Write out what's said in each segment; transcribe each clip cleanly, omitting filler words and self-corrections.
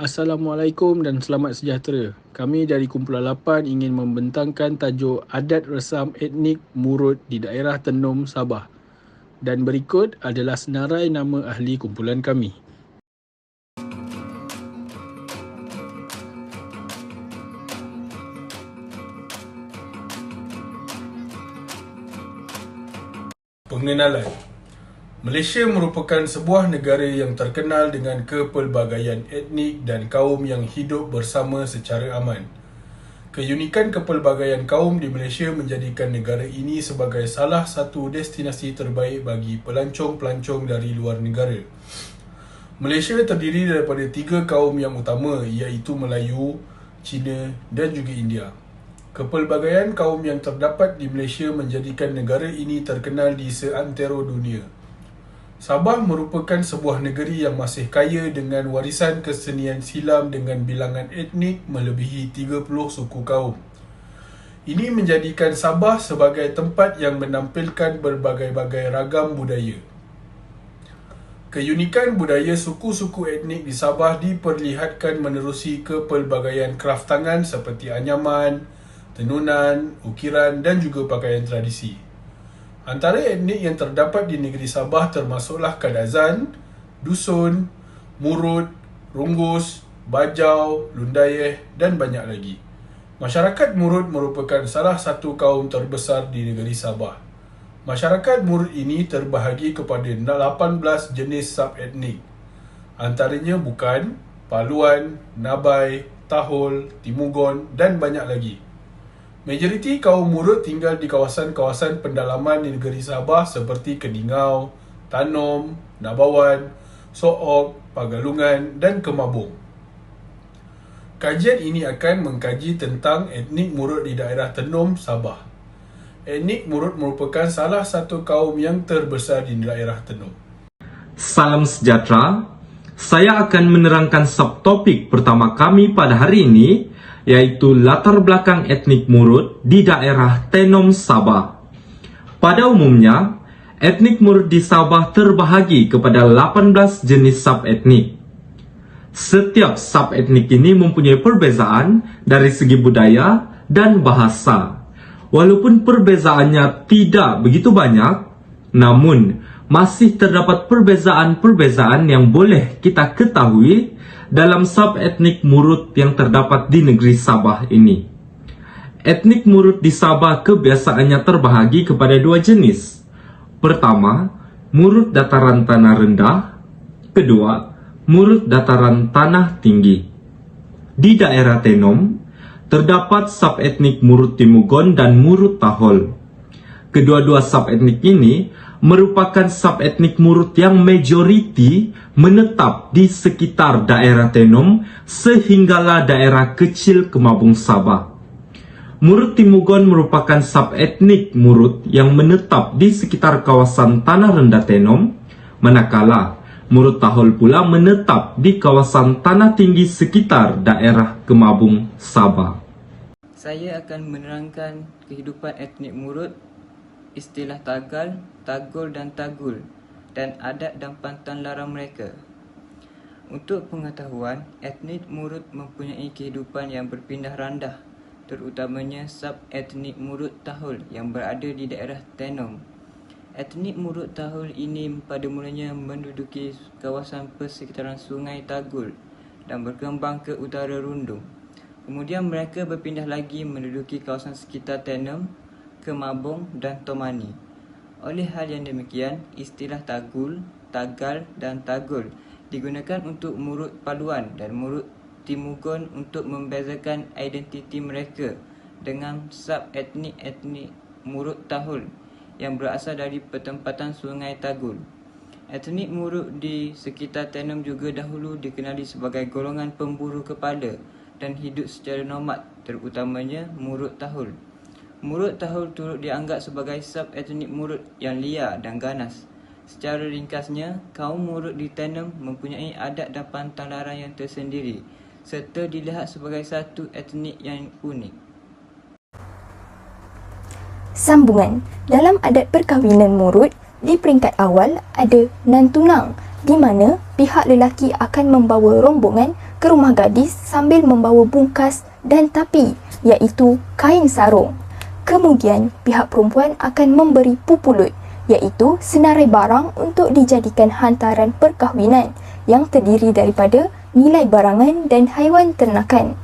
Assalamualaikum dan selamat sejahtera. Kami dari Kumpulan 8 ingin membentangkan tajuk Adat Resam Etnik Murut di daerah Tenom, Sabah. Dan berikut adalah senarai nama ahli kumpulan kami. Pengenalan. Malaysia merupakan sebuah negara yang terkenal dengan kepelbagaian etnik dan kaum yang hidup bersama secara aman. Keunikan kepelbagaian kaum di Malaysia menjadikan negara ini sebagai salah satu destinasi terbaik bagi pelancong-pelancong dari luar negara. Malaysia terdiri daripada 3 kaum yang utama, iaitu Melayu, Cina dan juga India. Kepelbagaian kaum yang terdapat di Malaysia menjadikan negara ini terkenal di seantero dunia. Sabah merupakan sebuah negeri yang masih kaya dengan warisan kesenian silam dengan bilangan etnik melebihi 30 suku kaum. Ini menjadikan Sabah sebagai tempat yang menampilkan berbagai-bagai ragam budaya. Keunikan budaya suku-suku etnik di Sabah diperlihatkan menerusi kepelbagaian kraf tangan seperti anyaman, tenunan, ukiran dan juga pakaian tradisi. Antara etnik yang terdapat di negeri Sabah termasuklah Kadazan, Dusun, Murut, Runggus, Bajau, Lundayeh dan banyak lagi. Masyarakat Murut merupakan salah satu kaum terbesar di negeri Sabah. Masyarakat Murut ini terbahagi kepada 18 jenis sub-etnik. Antaranya Bukan, Paluan, Nabai, Tahol, Timugon dan banyak lagi. Majoriti kaum Murut tinggal di kawasan-kawasan pendalaman di negeri Sabah seperti Keningau, Tanom, Nabawan, Sook, Pagalungan dan Kemabung. Kajian ini akan mengkaji tentang etnik Murut di daerah Tenom, Sabah. Etnik Murut merupakan salah satu kaum yang terbesar di daerah Tenom. Salam sejahtera. Saya akan menerangkan subtopik pertama kami pada hari ini, yaitu latar belakang etnik Murut di daerah Tenom, Sabah. Pada umumnya, etnik Murut di Sabah terbahagi kepada 18 jenis sub-etnik. Setiap sub-etnik ini mempunyai perbezaan dari segi budaya dan bahasa. Walaupun perbezaannya tidak begitu banyak, namun masih terdapat perbezaan-perbezaan yang boleh kita ketahui dalam sub-etnik Murut yang terdapat di negeri Sabah ini. Etnik Murut di Sabah kebiasaannya terbahagi kepada 2 jenis. Pertama, Murut dataran tanah rendah. Kedua, Murut dataran tanah tinggi. Di daerah Tenom, terdapat sub-etnik Murut Timugon dan Murut Tahol. Kedua-dua sub-etnik ini merupakan sub-etnik Murut yang majoriti menetap di sekitar daerah Tenom sehinggalah daerah kecil Kemabung, Sabah. Murut Timugon merupakan sub-etnik Murut yang menetap di sekitar kawasan tanah rendah Tenom, manakala Murut Tahol pula menetap di kawasan tanah tinggi sekitar daerah Kemabung, Sabah. Saya akan menerangkan kehidupan etnik Murut, istilah Tagal, Tagul dan Tagul, dan adat dan pantang larang mereka. Untuk pengetahuan, etnik Murut mempunyai kehidupan yang berpindah randah, terutamanya sub-etnik Murut Tahol yang berada di daerah Tenom. Etnik Murut Tahol ini pada mulanya menduduki kawasan persekitaran Sungai Tagul dan berkembang ke utara Rundung. Kemudian mereka berpindah lagi menduduki kawasan sekitar Tenom, Kemabung dan Tomani. Oleh hal yang demikian, istilah Tagul, Tagal dan Tagul digunakan untuk Murut Paluan dan Murut Timugon untuk membezakan identiti mereka dengan sub-etnik Murut Tahol yang berasal dari pertempatan Sungai Tagul. Etnik Murut di sekitar Tenom juga dahulu dikenali sebagai golongan pemburu kepala dan hidup secara nomad, terutamanya Murut Tahol. Murut Tahol turut dianggap sebagai sub-etnik Murut yang liar dan ganas. Secara ringkasnya, kaum Murut di Tenom mempunyai adat dan pantang larang yang tersendiri, serta dilihat sebagai satu etnik yang unik. Sambungan. Dalam adat perkahwinan Murut, di peringkat awal ada nan tunang, di mana pihak lelaki akan membawa rombongan ke rumah gadis sambil membawa bungkas dan tapi, iaitu kain sarung. Kemudian, pihak perempuan akan memberi pupulut, iaitu senarai barang untuk dijadikan hantaran perkahwinan yang terdiri daripada nilai barangan dan haiwan ternakan.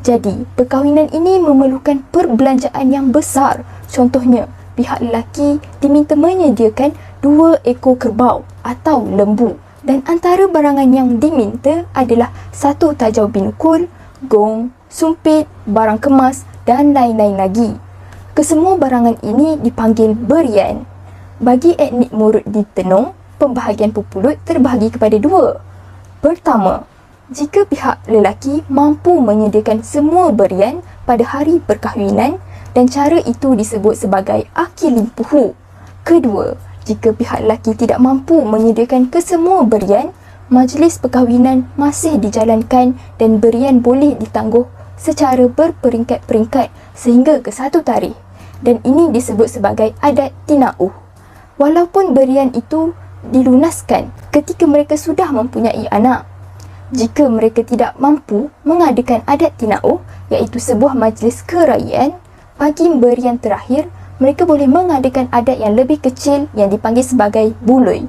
Jadi, perkahwinan ini memerlukan perbelanjaan yang besar. Contohnya, pihak lelaki diminta menyediakan 2 ekor kerbau atau lembu dan antara barangan yang diminta adalah 1 tajau binukul, gong, sumpit, barang kemas dan lain-lain lagi. Kesemua barangan ini dipanggil berian. Bagi etnik Murut di Tenung, pembahagian pupulut terbahagi kepada 2. Pertama, jika pihak lelaki mampu menyediakan semua berian pada hari perkahwinan dan cara itu disebut sebagai akilin puhu. Kedua, jika pihak lelaki tidak mampu menyediakan kesemua berian, majlis perkahwinan masih dijalankan dan berian boleh ditangguh secara berperingkat-peringkat sehingga ke 1 tarikh dan ini disebut sebagai adat tinauh. Walaupun berian itu dilunaskan ketika mereka sudah mempunyai anak. Jika mereka tidak mampu mengadakan adat tinauh, iaitu sebuah majlis kerayaan, bagi berian terakhir, mereka boleh mengadakan adat yang lebih kecil yang dipanggil sebagai buloi.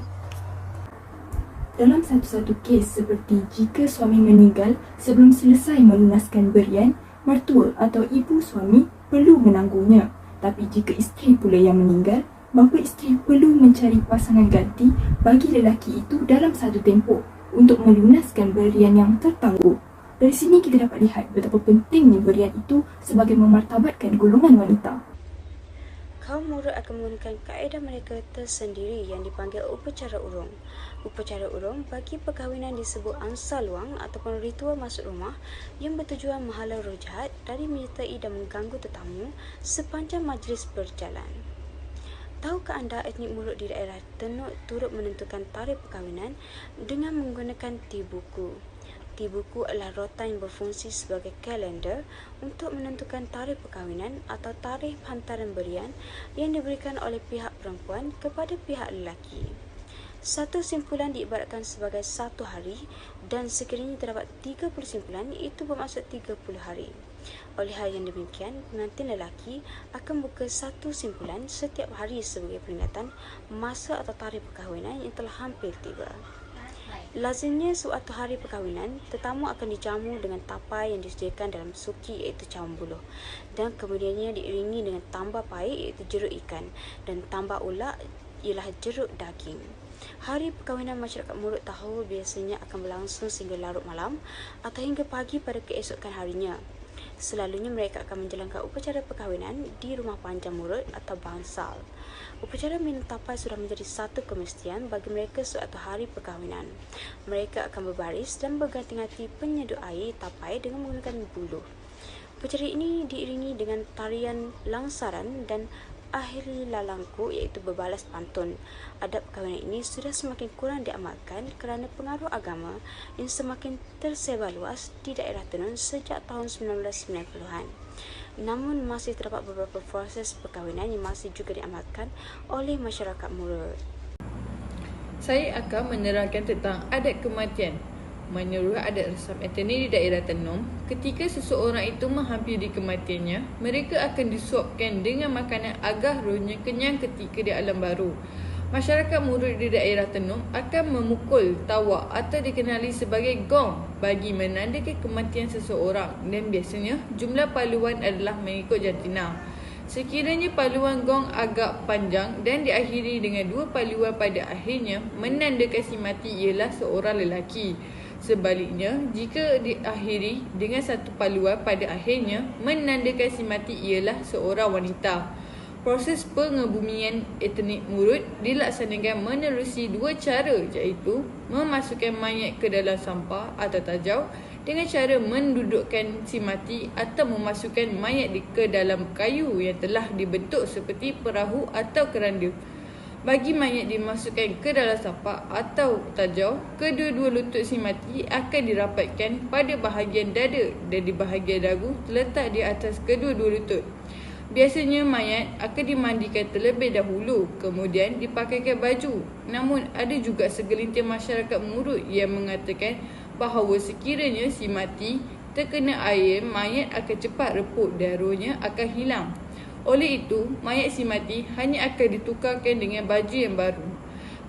Dalam satu-satu kes seperti jika suami meninggal sebelum selesai melunaskan berian, mertua atau ibu suami perlu menanggungnya. Tapi jika isteri pula yang meninggal, bapa isteri perlu mencari pasangan ganti bagi lelaki itu dalam satu tempoh untuk melunaskan berian yang tertangguh. Dari sini kita dapat lihat betapa pentingnya berian itu sebagai memartabatkan golongan wanita. Kaum Murut akan menggunakan kaedah mereka tersendiri yang dipanggil upacara urung. Upacara urung bagi perkahwinan disebut angsa luang ataupun ritual masuk rumah yang bertujuan menghalau roh jahat dari menyertai dan mengganggu tetamu sepanjang majlis berjalan. Tahukah anda etnik Murut di daerah Tenuk turut menentukan tarikh perkahwinan dengan menggunakan tibuku? Tibuku adalah rotan yang berfungsi sebagai kalender untuk menentukan tarikh perkahwinan atau tarikh hantaran berian yang diberikan oleh pihak perempuan kepada pihak lelaki. Satu simpulan diibaratkan sebagai 1 hari dan sekiranya terdapat 30 simpulan, itu bermaksud 30 hari. Oleh hal yang demikian, pengantin lelaki akan buka 1 simpulan setiap hari sebagai peringatan masa atau tarikh perkahwinan yang telah hampir tiba. Lazimnya suatu hari perkahwinan, tetamu akan dijamu dengan tapai yang disediakan dalam suki iaitu cawan buluh dan kemudiannya diiringi dengan tambah paik iaitu jeruk ikan dan tambah ulak ialah jeruk daging. Hari perkahwinan masyarakat Murut Tahu biasanya akan berlangsung sehingga larut malam atau hingga pagi pada keesokan harinya. Selalunya mereka akan menjalankan upacara perkahwinan di rumah panjang Murut atau bangsal. Upacara minum tapai sudah menjadi satu kemestian bagi mereka suatu hari perkahwinan. Mereka akan berbaris dan berganti-ganti penyeduh air tapai dengan menggunakan buluh. Upacara ini diiringi dengan tarian langsaran dan akhiri lalangku iaitu berbalas pantun. Adab perkahwinan ini sudah semakin kurang diamalkan kerana pengaruh agama yang semakin tersebar luas di daerah Tenun sejak tahun 1990-an. Namun masih terdapat beberapa proses perkahwinan yang masih juga diamalkan oleh masyarakat Murut. Saya akan menerangkan tentang adat kematian. Menurut adat resam etnik di daerah Tenung, ketika seseorang itu menghampiri kematiannya, mereka akan disuapkan dengan makanan agar rohnya kenyang ketika di alam baru. Masyarakat Murut di daerah Tenung akan memukul tawak atau dikenali sebagai gong bagi menandakan kematian seseorang dan biasanya jumlah paluan adalah mengikut jantina. Sekiranya paluan gong agak panjang dan diakhiri dengan 2 paluan pada akhirnya, menandakan si mati ialah seorang lelaki. Sebaliknya, jika diakhiri dengan 1 paluan pada akhirnya, menandakan si mati ialah seorang wanita. Proses pengebumian etnik Murut dilaksanakan menerusi 2 cara, iaitu memasukkan mayat ke dalam sampah atau tajau dengan cara mendudukkan si mati atau memasukkan mayat ke dalam kayu yang telah dibentuk seperti perahu atau keranda. Bagi mayat dimasukkan ke dalam sampah atau tajau, kedua-dua lutut si mati akan dirapatkan pada bahagian dada dan di bahagian dagu terletak di atas kedua-dua lutut. Biasanya mayat akan dimandikan terlebih dahulu, kemudian dipakaikan baju. Namun ada juga segelintir masyarakat Murut yang mengatakan bahawa sekiranya si mati terkena air, mayat akan cepat reput dan rohnya akan hilang. Oleh itu, mayat si mati hanya akan ditukarkan dengan baju yang baru.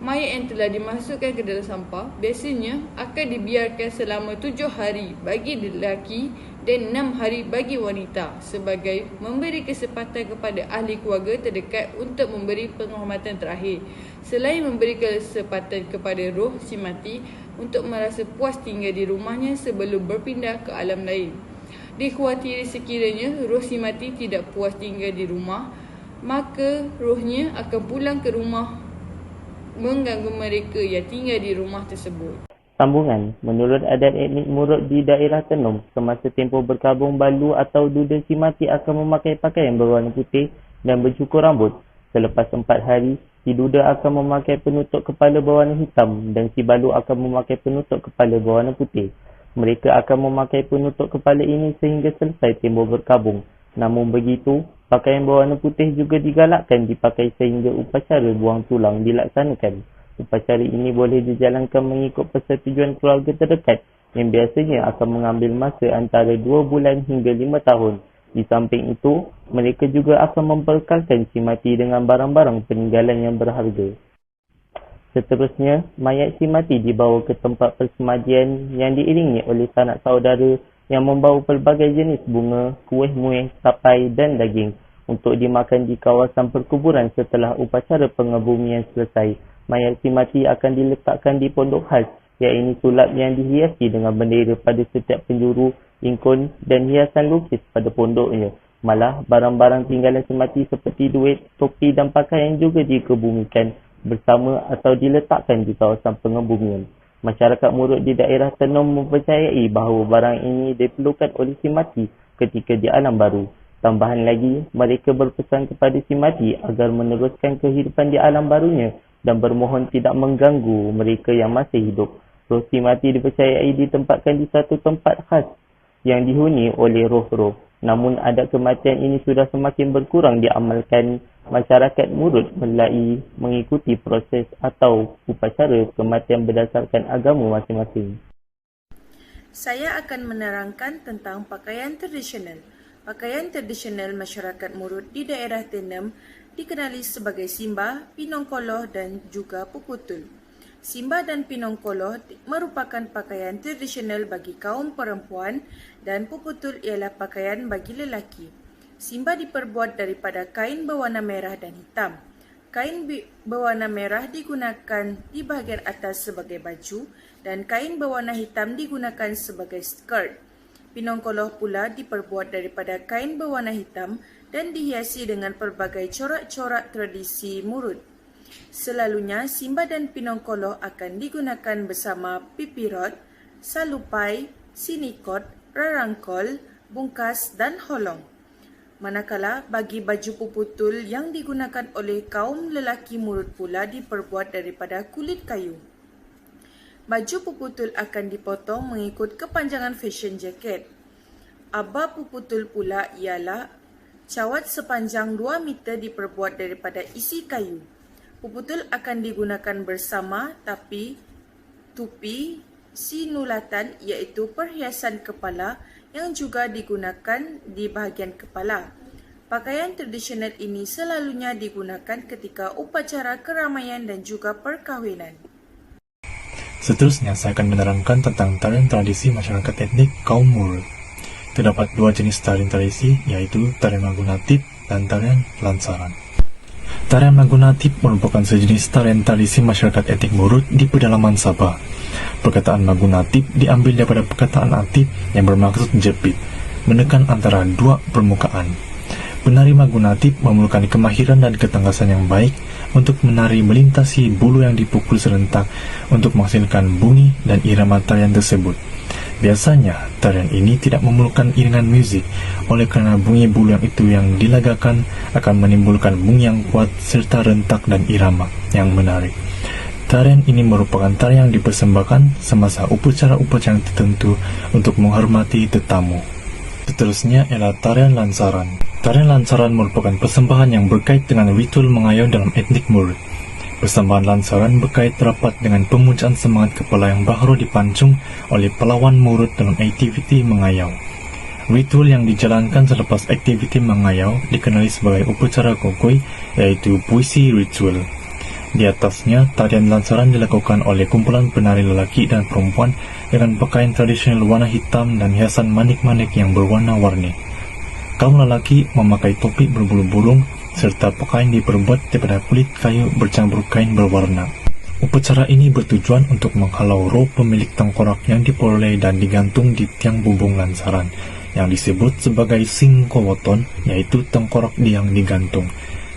Mayat yang telah dimasukkan ke dalam sampah biasanya akan dibiarkan selama 7 hari bagi lelaki dan 6 hari bagi wanita sebagai memberi kesempatan kepada ahli keluarga terdekat untuk memberi penghormatan terakhir. Selain memberi kesempatan kepada roh si mati untuk merasa puas tinggal di rumahnya sebelum berpindah ke alam lain. Dikhawatiri sekiranya roh si mati tidak puas tinggal di rumah, maka rohnya akan pulang ke rumah mengganggu mereka yang tinggal di rumah tersebut. Sambungan, menurut adat etnik Murut di daerah Tenom, semasa tempoh berkabung, balu atau duda si mati akan memakai pakaian berwarna putih dan bercukur rambut. Selepas 4 hari, si duda akan memakai penutup kepala berwarna hitam dan si balu akan memakai penutup kepala berwarna putih. Mereka akan memakai penutup kepala ini sehingga selesai tempoh berkabung. Namun begitu, pakaian berwarna putih juga digalakkan dipakai sehingga upacara buang tulang dilaksanakan. Upacara ini boleh dijalankan mengikut persetujuan keluarga terdekat yang biasanya akan mengambil masa antara 2 bulan hingga 5 tahun. Di samping itu, mereka juga akan membekalkan si mati dengan barang-barang peninggalan yang berharga. Seterusnya, mayat si mati dibawa ke tempat persemadian yang diiringi oleh sanak saudara yang membawa pelbagai jenis bunga, kuih-muih, tapai dan daging untuk dimakan di kawasan perkuburan. Setelah upacara pengebumian selesai, mayat si mati akan diletakkan di pondok khas, iaitu sulap yang dihiasi dengan bendera pada setiap penjuru, ingkun dan hiasan lukis pada pondoknya. Malah, barang-barang tinggalan si mati seperti duit, topi dan pakaian juga dikebumikan bersama atau diletakkan di kawasan pengebumian. Masyarakat Murut di daerah Tenom mempercayai bahawa barang ini diperlukan oleh si mati ketika di alam baru. Tambahan lagi, mereka berpesan kepada si mati agar meneruskan kehidupan di alam barunya dan bermohon tidak mengganggu mereka yang masih hidup. Roh si mati dipercayai ditempatkan di satu tempat khas yang dihuni oleh roh-roh. Namun adat kematian ini sudah semakin berkurang diamalkan masyarakat Murut mulai mengikuti proses atau upacara kematian berdasarkan agama masing-masing. Saya akan menerangkan tentang pakaian tradisional. Pakaian tradisional masyarakat Murut di daerah Tenom dikenali sebagai Simba, Pinongkoloh dan juga Puputul. Simba dan Pinongkoloh merupakan pakaian tradisional bagi kaum perempuan dan Puputul ialah pakaian bagi lelaki. Simba diperbuat daripada kain berwarna merah dan hitam. Kain berwarna merah digunakan di bahagian atas sebagai baju dan kain berwarna hitam digunakan sebagai skirt. Pinongkoloh pula diperbuat daripada kain berwarna hitam dan dihiasi dengan pelbagai corak-corak tradisi Murut. Selalunya, Simba dan Pinongkoloh akan digunakan bersama pipirot, salupai, sinikot, rarangkol, bungkas dan holong. Manakala bagi baju Puputul yang digunakan oleh kaum lelaki Murut pula diperbuat daripada kulit kayu. Baju Puputul akan dipotong mengikut kepanjangan fashion jaket. Aba Puputul pula ialah cawat sepanjang 2 meter diperbuat daripada isi kayu. Puputul akan digunakan bersama tupi, sinulatan iaitu perhiasan kepala yang juga digunakan di bahagian kepala. Pakaian tradisional ini selalunya digunakan ketika upacara keramaian dan juga perkahwinan. Seterusnya, saya akan menerangkan tentang tarian tradisi masyarakat etnik kaum Murut. Terdapat 2 jenis tarian tradisi, yaitu tarian Magunatip dan tarian Lansaran. Tarian Magunatip merupakan sejenis tarian tradisi masyarakat etnik Murut di pedalaman Sabah. Perkataan Magunatip diambil daripada perkataan Atip yang bermaksud jepit, menekan antara 2 permukaan. Penari Magunatip memerlukan kemahiran dan ketangkasan yang baik untuk menari melintasi bulu yang dipukul serentak untuk menghasilkan bunyi dan irama tarian tersebut. Biasanya, tarian ini tidak memerlukan iringan muzik, oleh kerana bunyi bulu yang dilagakan akan menimbulkan bunyi yang kuat serta rentak dan irama yang menarik. Tarian ini merupakan tarian yang dipersembahkan semasa upacara-upacara tertentu untuk menghormati tetamu. Seterusnya ialah tarian Lansaran. Tarian Lansaran merupakan persembahan yang berkait dengan ritual mengayun dalam etnik Murut. Persembahan lansaran berkait rapat dengan pemujaan semangat kepala yang baru dipancung oleh pelawan murut dalam aktiviti mengayau. Ritual yang dijalankan selepas aktiviti mengayau dikenali sebagai upacara kokoi, iaitu puisi ritual. Di atasnya, tarian lansaran dilakukan oleh kumpulan penari lelaki dan perempuan dengan pakaian tradisional warna hitam dan hiasan manik-manik yang berwarna-warni. Kaum lelaki memakai topi berbulu burung serta pakaian diperbuat daripada kulit kayu bercampur kain berwarna. Upacara ini bertujuan untuk menghalau roh pemilik tengkorak yang diperoleh dan digantung di tiang bumbung lansaran yang disebut sebagai singkowoton, yaitu tengkorak yang digantung.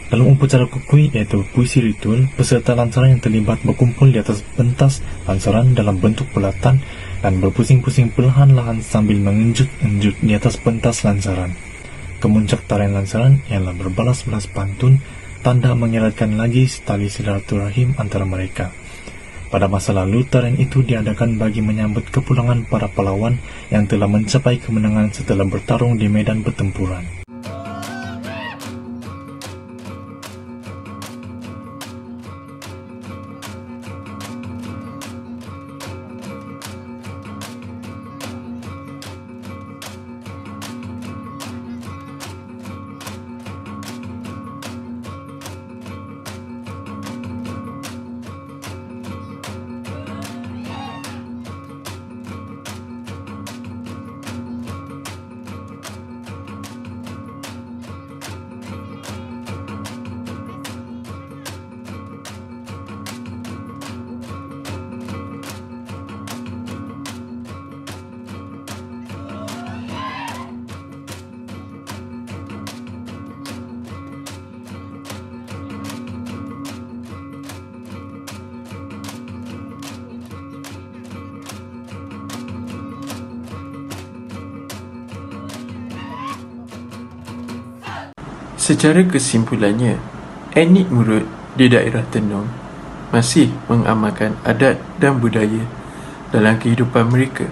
Dalam upacara kukui, yaitu puisi ritual, peserta lansaran yang terlibat berkumpul di atas pentas lansaran dalam bentuk bulatan dan berpusing-pusing perlahan-lahan sambil mengenjut-enjut di atas pentas lansaran. Kemuncak tarian lansaran ialah berbalas-balas pantun, tanda mengeratkan lagi tali silaturahim antara mereka. Pada masa lalu, tarian itu diadakan bagi menyambut kepulangan para pahlawan yang telah mencapai kemenangan setelah bertarung di medan pertempuran. Secara kesimpulannya, etnik Murut di daerah Tenom masih mengamalkan adat dan budaya dalam kehidupan mereka.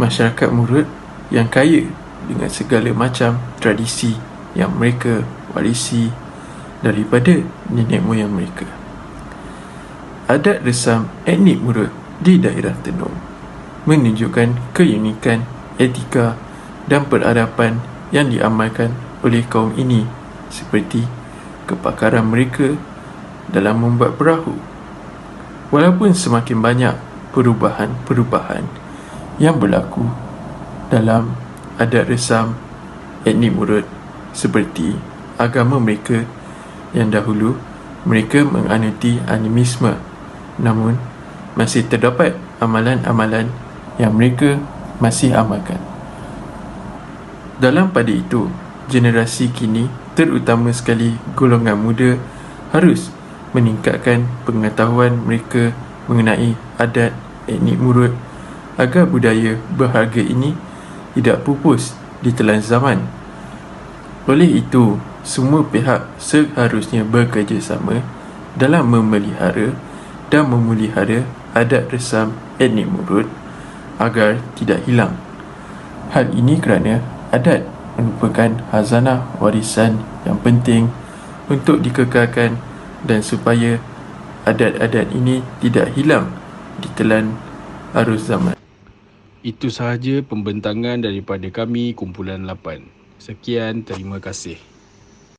Masyarakat Murut yang kaya dengan segala macam tradisi yang mereka warisi daripada nenek moyang mereka. Adat resam etnik Murut di daerah Tenom menunjukkan keunikan, etika dan peradaban yang diamalkan oleh kaum ini, seperti kepakaran mereka dalam membuat perahu. Walaupun semakin banyak perubahan-perubahan yang berlaku dalam adat resam etnik Murut, seperti agama mereka yang dahulu mereka menganuti animisme, namun masih terdapat amalan-amalan yang mereka masih amalkan. Dalam pada itu, generasi kini, terutama sekali golongan muda, harus meningkatkan pengetahuan mereka mengenai adat etnik Murut agar budaya berharga ini tidak pupus di telan zaman. Oleh itu, semua pihak seharusnya bekerjasama dalam memelihara dan memelihara adat resam etnik Murut agar tidak hilang. Hal ini kerana adat merupakan khazanah warisan yang penting untuk dikekalkan dan supaya adat-adat ini tidak hilang di telan arus zaman. Itu sahaja pembentangan daripada kami Kumpulan 8. Sekian, terima kasih.